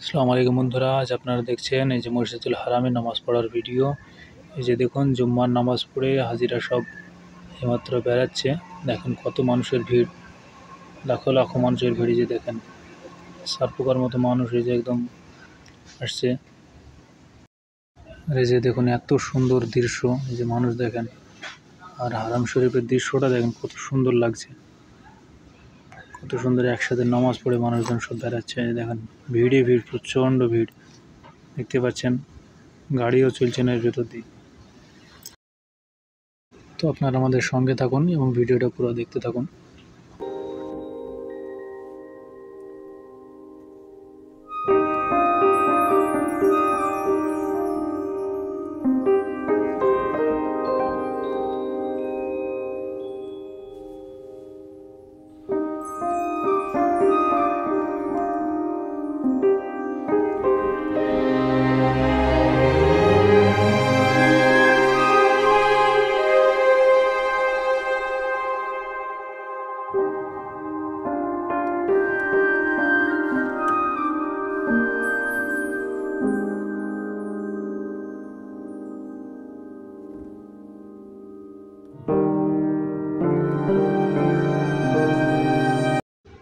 আসসালামু আলাইকুম বন্ধুরা, আজ আপনারা দেখছেন এই যে মসজিদুল হারামে নামাজ পড়ার ভিডিও। এই যে দেখুন জুম্মার নামাজ পড়ে হাজিরা সব এইমাত্র বেড়াচ্ছে। দেখেন কত মানুষের ভিড়, লাখো লাখো মানুষের ভিড়। যে দেখেন সারপোকার মতো মানুষ এই যে একদম আসছে। আর এই যে দেখুন এত সুন্দর দৃশ্য, এই যে মানুষ দেখেন, আর হারাম শরীফের দৃশ্যটা দেখেন কত সুন্দর লাগছে, কত সুন্দর একসাথে নামাজ পড়ে মানুষজন সব বেড়াচ্ছে। দেখেন ভিড়ে ভিড়, প্রচণ্ড ভিড় দেখতে পাচ্ছেন, গাড়িও চলছে না এর ভেতর দিয়ে। তো আপনারা আমাদের সঙ্গে থাকুন এবং ভিডিওটা পুরো দেখতে থাকুন।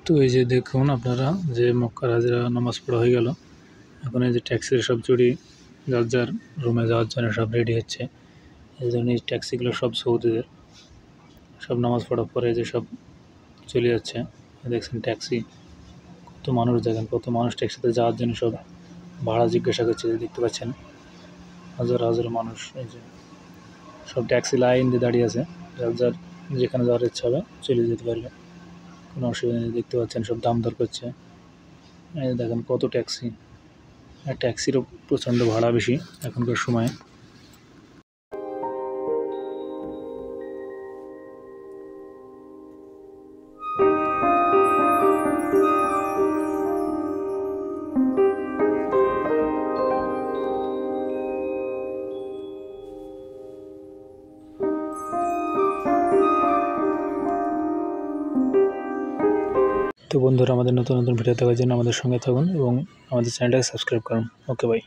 তো এই যে দেখুন আপনারা, যে মক্কার হাজিরা নামাজ পড়া হয়ে গেল। এখন এই যে ট্যাক্সির সব চুরি যার যার রুমে যাওয়ার জন্য সব রেডি হচ্ছে। এই জন্য এই ট্যাক্সিগুলো সব সৌদিদের, সব নামাজ পড়ার পরে যে সব চলে যাচ্ছে। দেখছেন ট্যাক্সি, কত মানুষ, দেখেন কত মানুষ ট্যাক্সিতে যাওয়ার জন্য সব ভাড়া জিজ্ঞাসা করছে। দেখতে পাচ্ছেন হাজার হাজার মানুষ, এই যে সব ট্যাক্সি লাইন দিয়ে দাঁড়িয়ে আছে। যার যার যেখানে যাওয়ার ইচ্ছা হবে চলে যেতে পারবে, কোনো অসুবিধা নেই। দেখতে পাচ্ছেন সব দাম দর করছে। এই দেখেন কত ট্যাক্সি, আর ট্যাক্সিরও প্রচণ্ড ভাড়া বেশি এখনকার সময়ে। তো বন্ধুরা, আমাদের নতুন নতুন ভিডিও দেখার জন্য আমাদের সঙ্গে থাকুন এবং আমাদের চ্যানেলটাকে সাবস্ক্রাইব করুন। ওকে, বাই।